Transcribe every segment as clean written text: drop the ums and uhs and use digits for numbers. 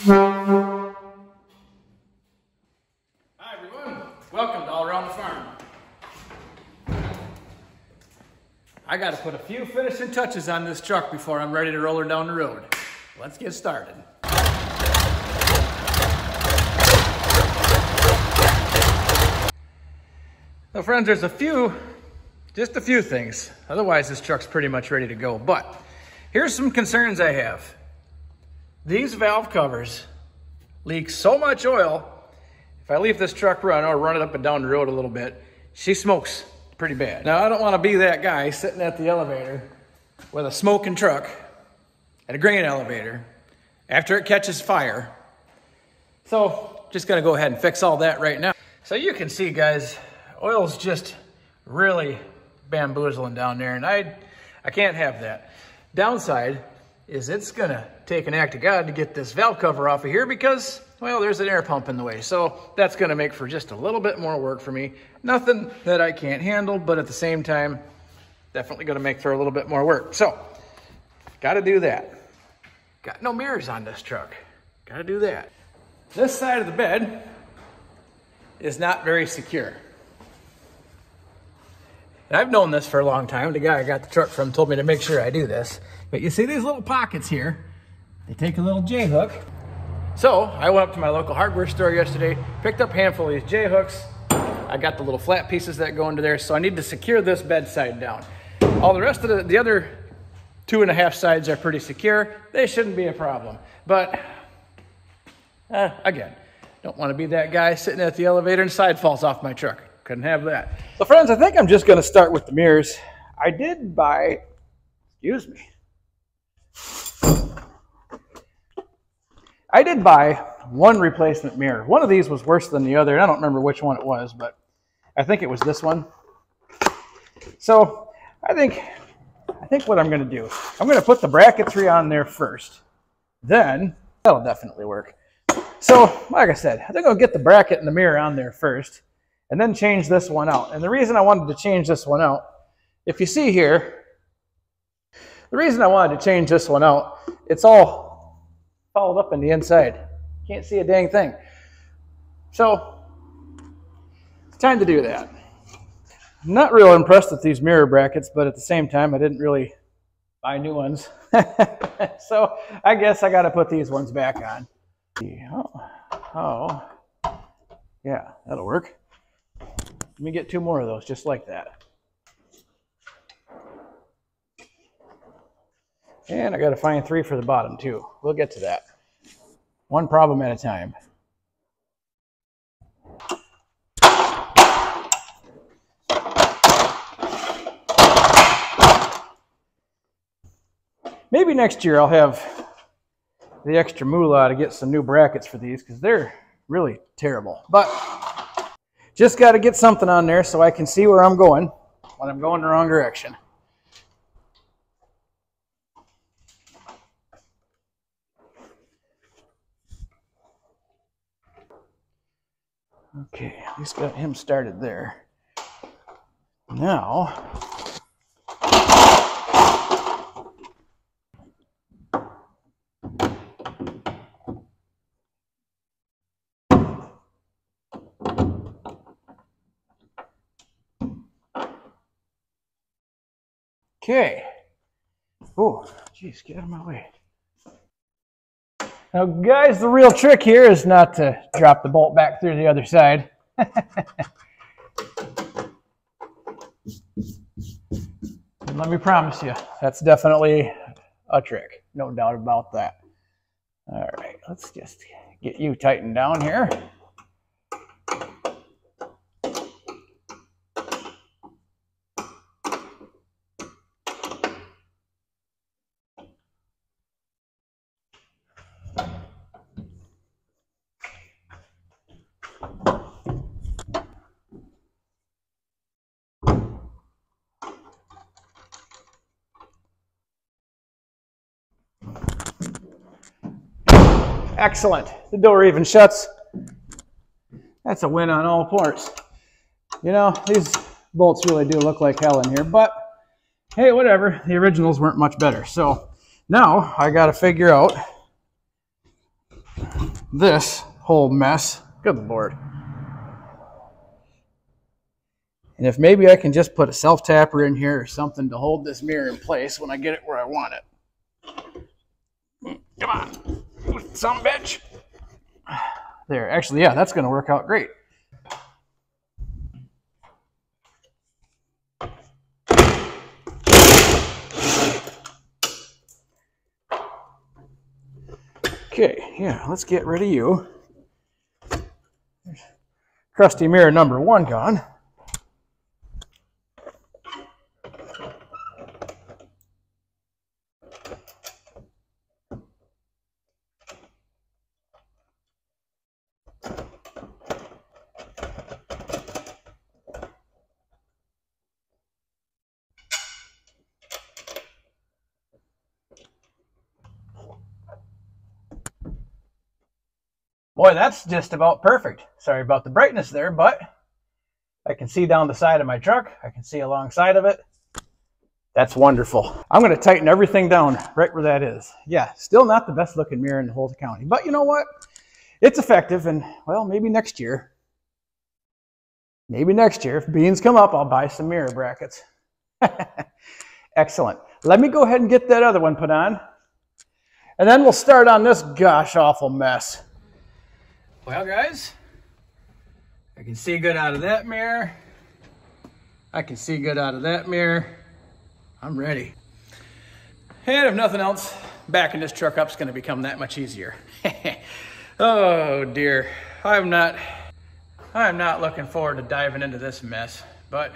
Hi everyone, welcome to All Around the Farm. I got to put a few finishing touches on this truck before I'm ready to roll her down the road. Let's get started. So friends, there's just a few things. Otherwise this truck's pretty much ready to go. But here's some concerns I have. These valve covers leak so much oil. If I leave this truck run or run it up and down the road a little bit, she smokes pretty bad. Now I don't want to be that guy sitting at the elevator with a smoking truck at a grain elevator after it catches fire. So just gonna go ahead and fix all that right now. So you can see, guys, oil's just really bamboozling down there, and I can't have that. Downside is it's gonna take an act of God to get this valve cover off of here because, well, there's an air pump in the way. So that's gonna make for just a little bit more work for me. Nothing that I can't handle, but at the same time, definitely gonna make for a little bit more work. So, gotta do that. Got no mirrors on this truck. Gotta do that. This side of the bed is not very secure. And I've known this for a long time. The guy I got the truck from told me to make sure I do this. But you see these little pockets here? They take a little J-hook. So I went up to my local hardware store yesterday, picked up a handful of these J-hooks. I got the little flat pieces that go into there, so I need to secure this bedside down. All the rest of the other 2.5 sides are pretty secure. They shouldn't be a problem. But again, don't want to be that guy sitting at the elevator and side falls off my truck. Couldn't have that. So friends, I think I'm just going to start with the mirrors. I did buy, excuse me. I did buy one replacement mirror. One of these was worse than the other. I don't remember which one it was, but I think it was this one. So I think what I'm going to do, I'm going to put the bracketry on there first. Then that'll definitely work. So like I said, I think I'll get the bracket and the mirror on there first and then change this one out. And the reason I wanted to change this one out, if you see here, the reason I wanted to change this one out, it's all fouled up in the inside. Can't see a dang thing. So it's time to do that. I'm not real impressed with these mirror brackets, but at the same time, I didn't really buy new ones. So I guess I got to put these ones back on. Oh, yeah, that'll work. Let me get 2 more of those, just like that. And I got to find 3 for the bottom too. We'll get to that. One problem at a time. Maybe next year I'll have the extra moolah to get some new brackets for these because they're really terrible. But just got to get something on there so I can see where I'm going when I'm going the wrong direction. Okay, at least got him started there. Now, okay. Oh, geez, get out of my way. Now, guys, the real trick here is not to drop the bolt back through the other side. Let me promise you, that's definitely a trick. No doubt about that. All right, let's just get you tightened down here. Excellent. The door even shuts. That's a win on all parts. You know, these bolts really do look like hell in here, but hey, whatever. The originals weren't much better. So now I got to figure out this whole mess. Good Lord. And if maybe I can just put a self-tapper in here or something to hold this mirror in place when I get it where I want it. Come on, some bitch. There, actually, yeah, that's gonna work out great. Okay, yeah, let's get rid of you. Crusty mirror number 1 gone. Boy, that's just about perfect. Sorry about the brightness there, but I can see down the side of my truck. I can see alongside of it. That's wonderful. I'm going to tighten everything down right where that is. Yeah, still not the best looking mirror in the whole county. But you know what? It's effective, and, well, maybe next year. Maybe next year, if beans come up, I'll buy some mirror brackets. Excellent. Let me go ahead and get that other one put on. And then we'll start on this gosh awful mess. Well, guys, I can see good out of that mirror. I can see good out of that mirror. I'm ready. And if nothing else, backing this truck up is going to become that much easier. Oh dear, I'm not looking forward to diving into this mess, but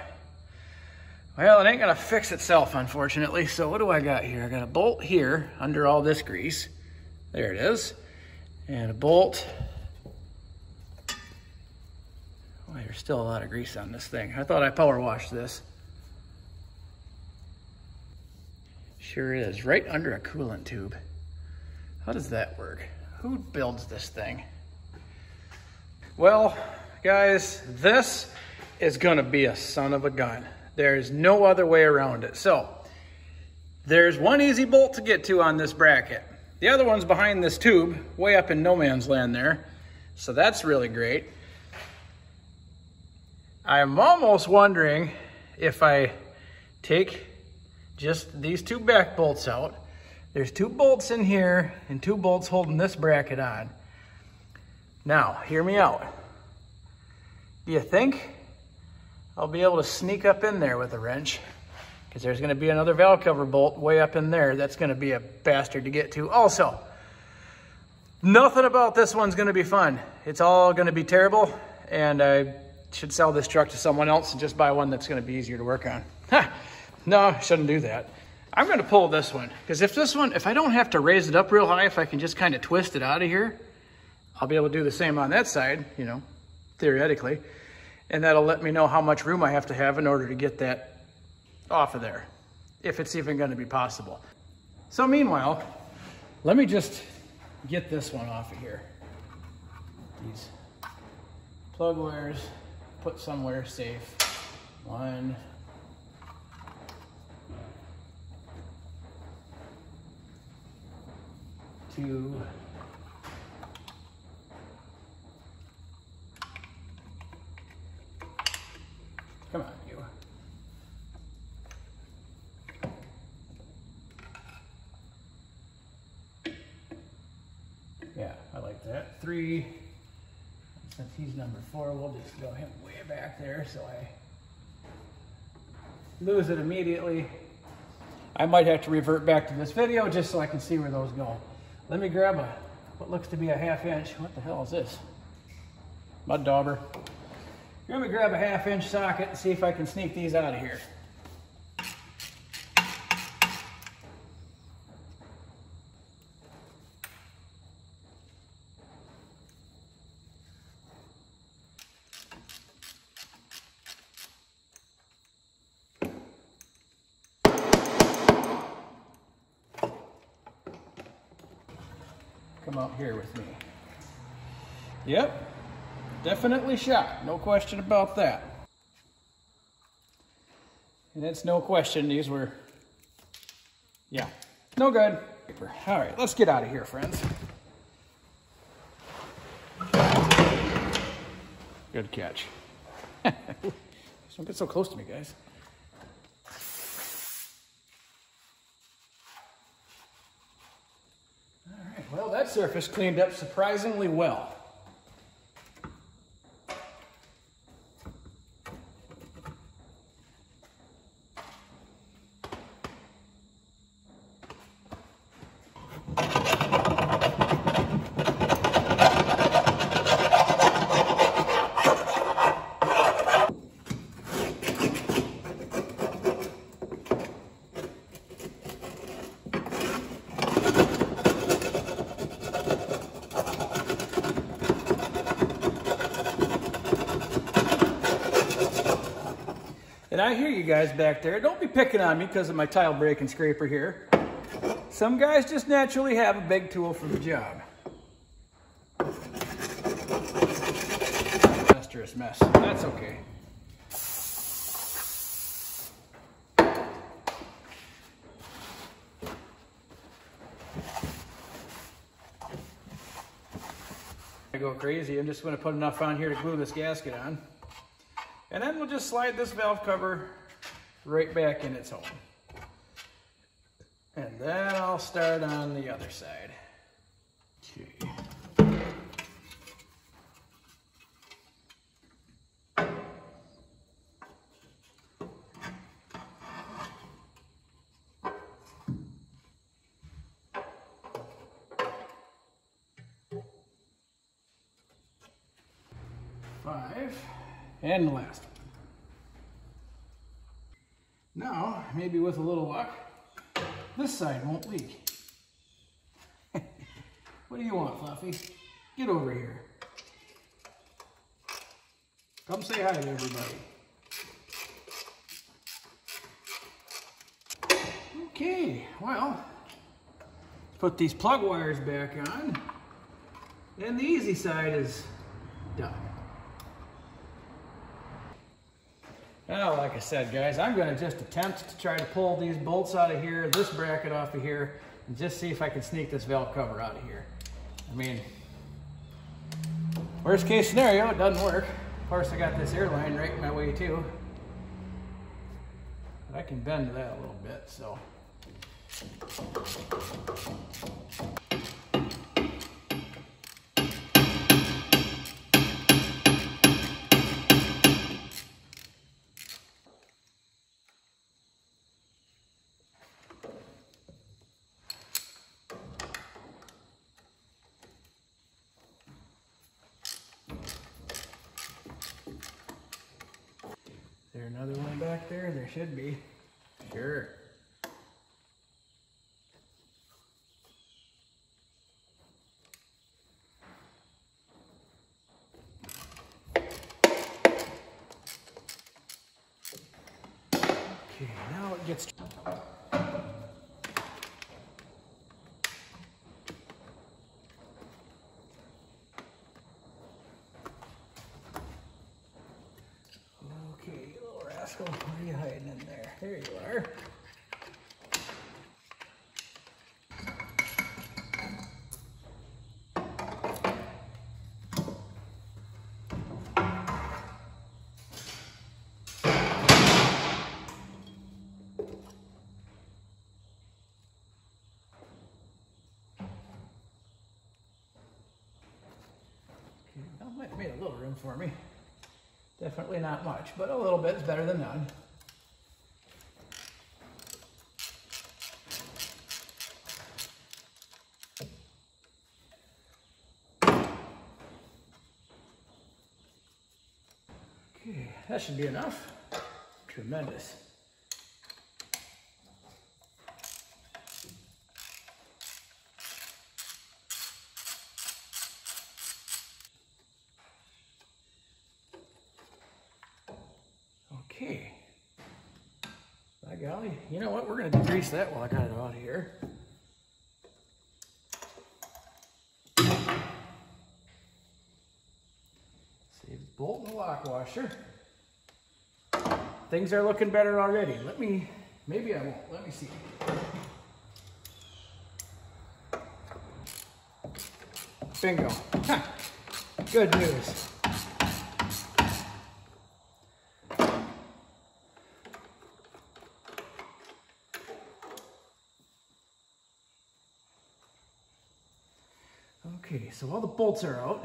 well, it ain't gonna fix itself, unfortunately. So what do I got here? I got a bolt here under all this grease. There it is. And a bolt. Boy, there's still a lot of grease on this thing. I thought I power washed this. Sure is, right under a coolant tube. How does that work? Who builds this thing? Well, guys, this is gonna be a son of a gun. There's no other way around it. So, there's one easy bolt to get to on this bracket. The other one's behind this tube, way up in no man's land there. So that's really great. I'm almost wondering if I take just these 2 back bolts out. There's 2 bolts in here and 2 bolts holding this bracket on. Now, hear me out. Do you think I'll be able to sneak up in there with a wrench? Because there's going to be another valve cover bolt way up in there. That's going to be a bastard to get to. Also, nothing about this one's going to be fun. It's all going to be terrible, and I should sell this truck to someone else and just buy one that's going to be easier to work on. No, I shouldn't do that. I'm going to pull this one, because if I don't have to raise it up real high, if I can just kind of twist it out of here, I'll be able to do the same on that side, you know, theoretically. And that'll let me know how much room I have to have in order to get that off of there, if it's even going to be possible. So meanwhile, let me just get this one off of here. These plug wires, put somewhere safe. 1, 2, come on, you. Yeah, I like that. 3. Since he's number 4, we'll just go him way back there so I lose it immediately. I might have to revert back to this video just so I can see where those go. Let me grab what looks to be a 1/2 inch. What the hell is this? Mud dauber. Let me grab a 1/2 inch socket and see if I can sneak these out of here. Come out here with me. Yep, definitely shot, no question about that. And it's no question these were, yeah, no good. All right, let's get out of here, friends. Good catch. Don't get so close to me, guys. All right, well, that surface cleaned up surprisingly well. And I hear you guys back there. Don't be picking on me because of my tile breaking scraper here. Some guys just naturally have a big tool for the job. Monstrous mess. That's okay. I go crazy. I'm just going to put enough on here to glue this gasket on. And then we'll just slide this valve cover right back in its home. And then I'll start on the other side. Okay. Five. And the last one. Now, maybe with a little luck, this side won't leak. What do you want, Fluffy? Get over here. Come say hi to everybody. Okay, well, put these plug wires back on, and the easy side is done. Now, like I said, guys, I'm going to just attempt to try to pull these bolts out of here, this bracket off of here, and just see if I can sneak this valve cover out of here. I mean, worst case scenario, it doesn't work. Of course, I got this airline right in my way too. But I can bend that a little bit, so. Is there another one back there? There should be. Sure. Okay, now it gets... What are you hiding in there? There you are. Okay, that might have made a little room for me. Definitely not much, but a little bit is better than none. Okay, that should be enough. Tremendous. Okay. By golly, you know what? We're going to degrease that while I got it out here. Save the bolt and the lock washer. Things are looking better already. Maybe I won't. Let me see. Bingo. Good news. Okay, so all the bolts are out.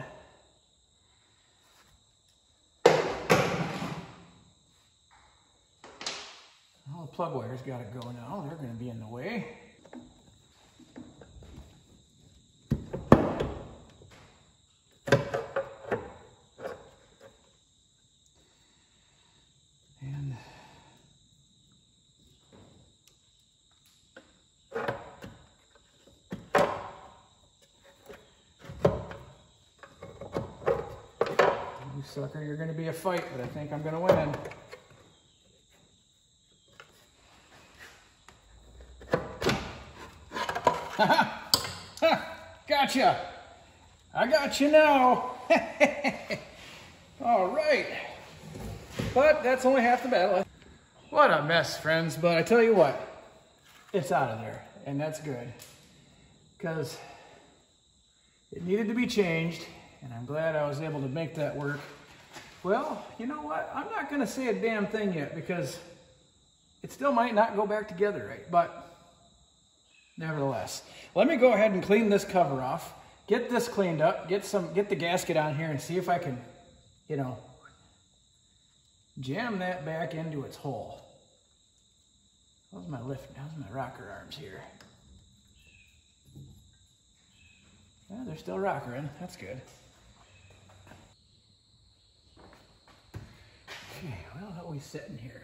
All the plug wires got to go now. They're going to be in the way. And you sucker, you're going to be a fight, but I think I'm going to win. Gotcha! I got you now! All right. But that's only half the battle. What a mess, friends. But I tell you what, it's out of there. And that's good. Because it needed to be changed. And I'm glad I was able to make that work. Well, you know what? I'm not going to say a damn thing yet because it still might not go back together right. But nevertheless, let me go ahead and clean this cover off. Get this cleaned up. Get the gasket on here and see if I can, you know, jam that back into its hole. How's my rocker arms here? Yeah, they're still rockering. That's good. Okay, well, how are we sitting here?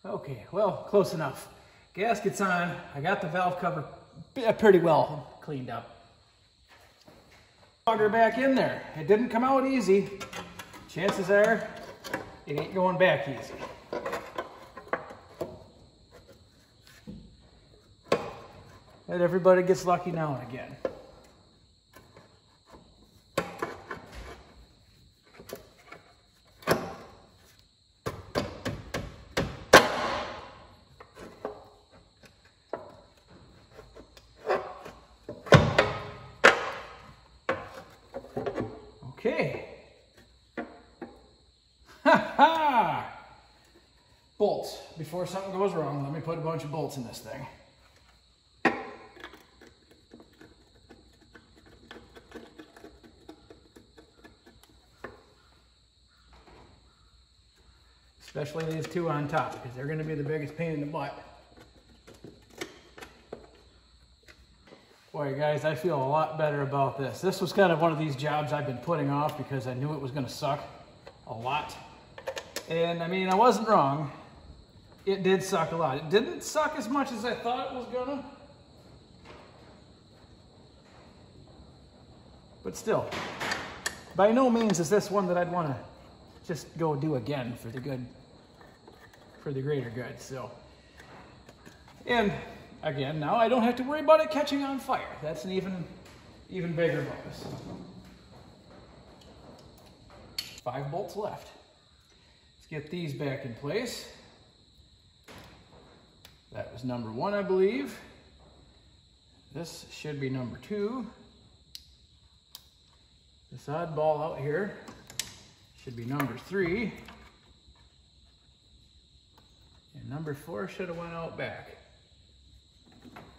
Okay, well, close enough. Gasket's on. I got the valve cover pretty well cleaned up. Plug her back in there. It didn't come out easy. Chances are it ain't going back easy. But everybody gets lucky now and again. Okay. Ha ha! Bolts. Before something goes wrong, let me put a bunch of bolts in this thing. Especially these two on top, because they're going to be the biggest pain in the butt. Boy, guys, I feel a lot better about this. This was kind of one of these jobs I've been putting off because I knew it was going to suck a lot. And I mean, I wasn't wrong. It did suck a lot. It didn't suck as much as I thought it was gonna. But still, by no means is this one that I'd want to just go do again for the good, for the greater good. So, and again, now I don't have to worry about it catching on fire. That's an even bigger bonus. 5 bolts left. Let's get these back in place. That was number 1, I believe. This should be number 2. This oddball out here should be number 3. And number 4 should have went out back.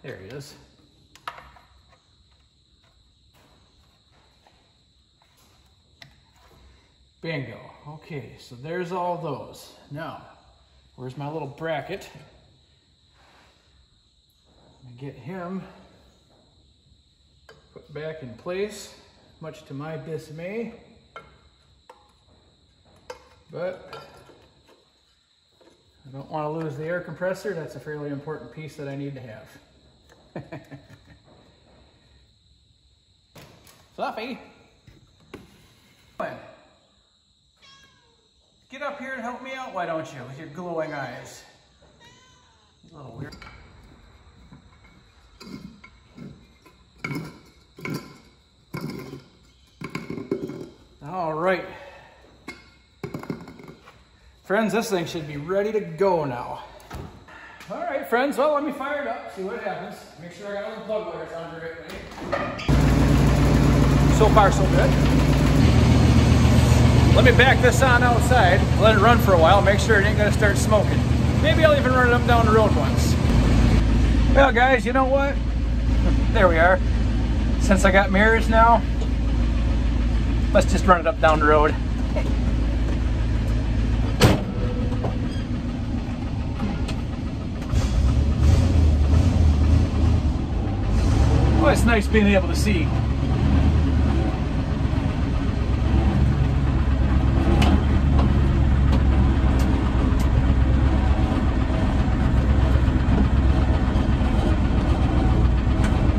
There he is. Bingo. Okay, so there's all those. Now, where's my little bracket? I'm gonna get him put back in place, much to my dismay. But I don't want to lose the air compressor. That's a fairly important piece that I need to have. Fluffy. Get up here and help me out, why don't you, with your glowing eyes. A little weird. All right. Friends, this thing should be ready to go now. All right, friends, well, let me fire it up, see what happens. Make sure I got all the plug wires on the right way. So far, so good. Let me back this on outside, let it run for a while, make sure it ain't gonna start smoking. Maybe I'll even run it up down the road once. Well, guys, you know what? There we are. Since I got mirrors now, let's just run it up down the road. Oh, it's nice being able to see.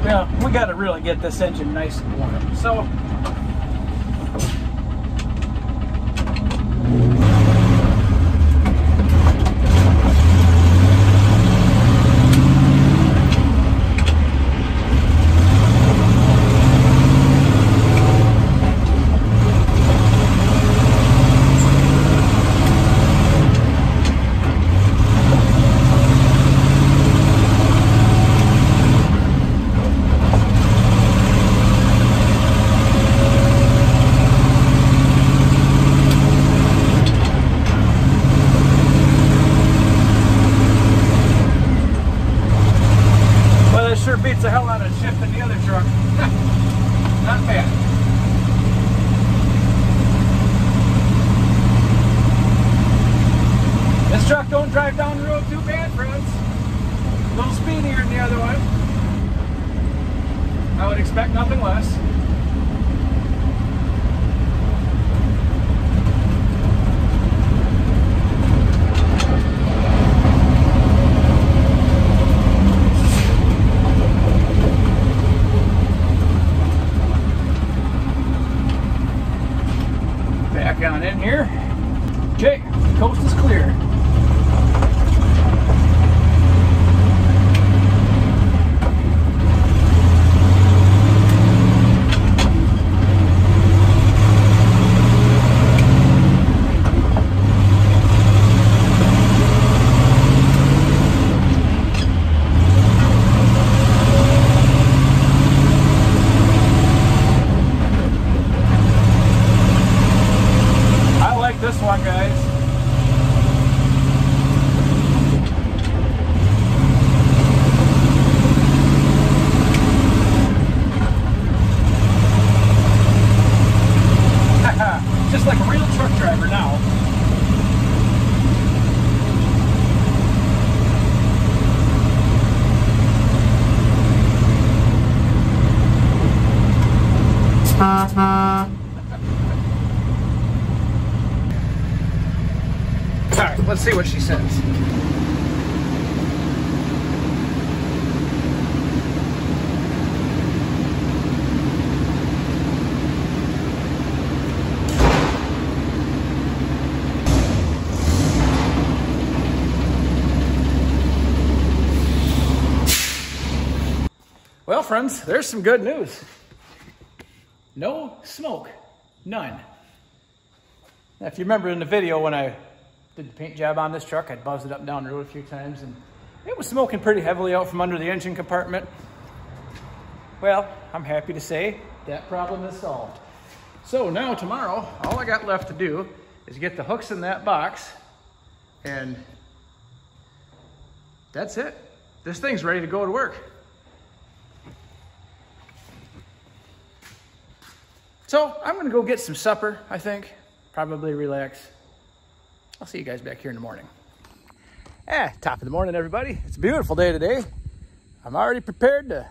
Well, we got to really get this engine nice and warm. So, sure beats the hell out of shifting the other truck. Not bad. This truck don't drive down the road too bad, friends. A little speedier than the other one. I would expect nothing less. Down in here. Okay, coast is clear. This one, guys. Just like a real truck driver now. Alright, let's see what she says. Well, friends, there's some good news. No smoke. None. Now, if you remember in the video when I did the paint job on this truck, I buzzed it up and down the road a few times, and it was smoking pretty heavily out from under the engine compartment. Well, I'm happy to say that problem is solved. So now tomorrow, all I got left to do is get the hooks in that box, and that's it. This thing's ready to go to work. So I'm gonna go get some supper, I think. Probably relax. I'll see you guys back here in the morning. Top of the morning, everybody. It's a beautiful day today. I'm already prepared to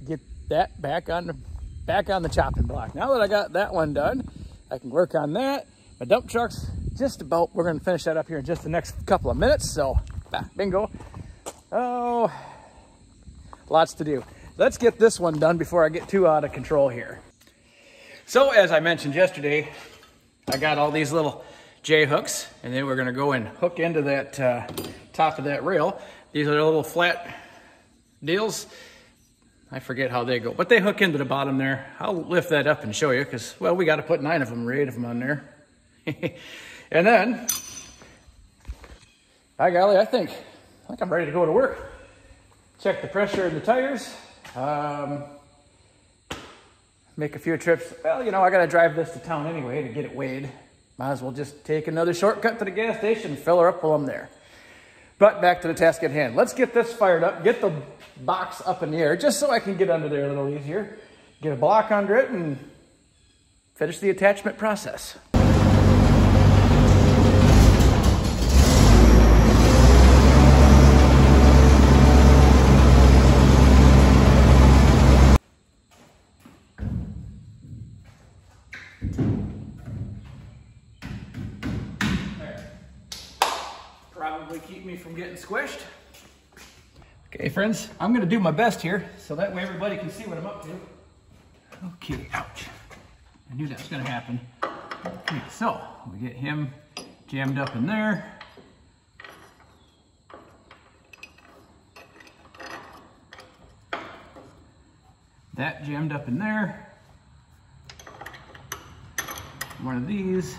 get that back on the chopping block. Now that I got that one done, I can work on that. My dump truck's just about, we're gonna finish that up here in just the next couple of minutes. So, bingo. Oh, lots to do. Let's get this one done before I get too out of control here. So, as I mentioned yesterday, I got all these little J hooks, and then we're gonna go and hook into that top of that rail. These are little flat deals. I forget how they go, but they hook into the bottom there. I'll lift that up and show you because, well, we got to put 9 of them or 8 of them on there. And then, by golly, I think I'm ready to go to work. Check the pressure in the tires. Make a few trips. Well, you know, I got to drive this to town anyway to get it weighed. Might as well just take another shortcut to the gas station and fill her up while I'm there. But back to the task at hand. Let's get this fired up, get the box up in the air, just so I can get under there a little easier. Get a block under it and finish the attachment process. Probably keep me from getting squished. Okay, friends, I'm gonna do my best here so that way everybody can see what I'm up to. Okay, ouch. I knew that was gonna happen. Okay, so we get him jammed up in there. That jammed up in there. One of these.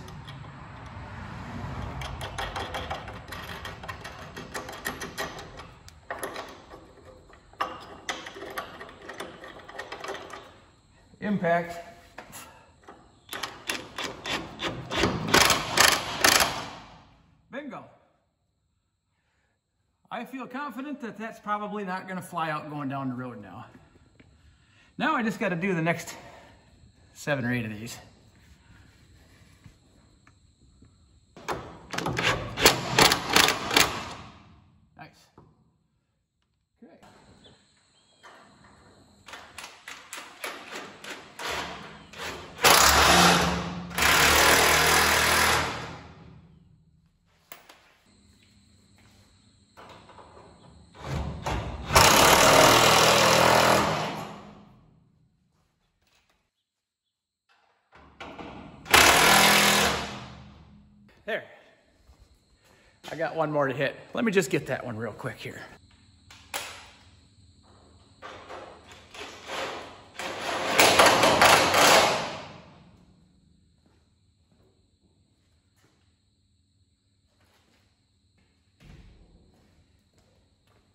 Impact. Bingo. I feel confident that that's probably not going to fly out going down the road now. Now I just got to do the next 7 or 8 of these. Nice. Okay. There. I got one more to hit. Let me just get that one real quick here.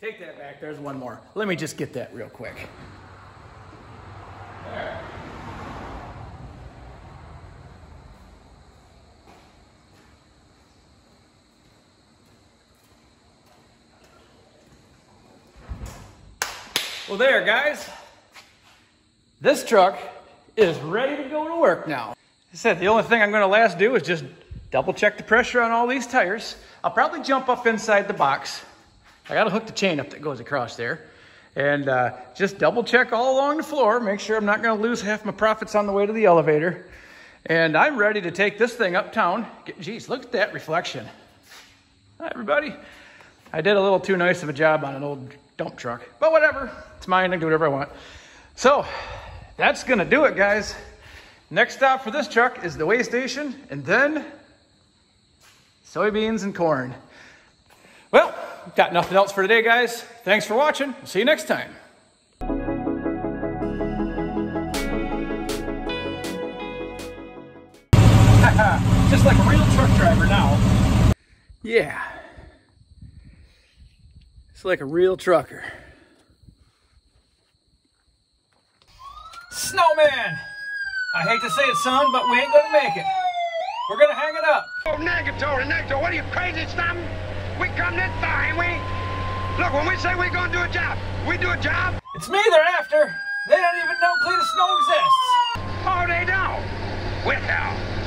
Take that back. There's one more. Let me just get that real quick. There. Well, there, guys. This truck is ready to go to work now. I said the only thing I'm going to last do is just double check the pressure on all these tires. I'll probably jump up inside the box. I got to hook the chain up that goes across there. And just double check all along the floor. Make sure I'm not going to lose half my profits on the way to the elevator. And I'm ready to take this thing uptown. Geez, look at that reflection. Hi, everybody. I did a little too nice of a job on an old dump truck, but whatever. It's mine. I can do whatever I want. So that's going to do it, guys. Next stop for this truck is the weigh station, and then soybeans and corn. Well, got nothing else for today, guys. Thanks for watching. We'll see you next time. Just like a real truck driver now. Yeah. It's like a real trucker. Snowman! I hate to say it, son, but we ain't gonna make it. We're gonna hang it up. Oh, negatory, what are you, crazy something? We come this far, ain't we? Look, when we say we're gonna do a job, we do a job. It's me they're after. They don't even know clean snow exists. Oh, they don't? Well,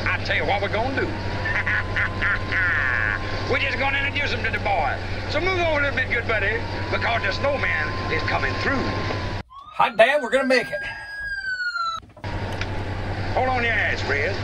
I'll tell you what we're gonna do. We're just gonna introduce them to the boy. So move over a little bit, good buddy, because the snowman is coming through. Hot damn, we're gonna make it. Hold on your ass, Fred.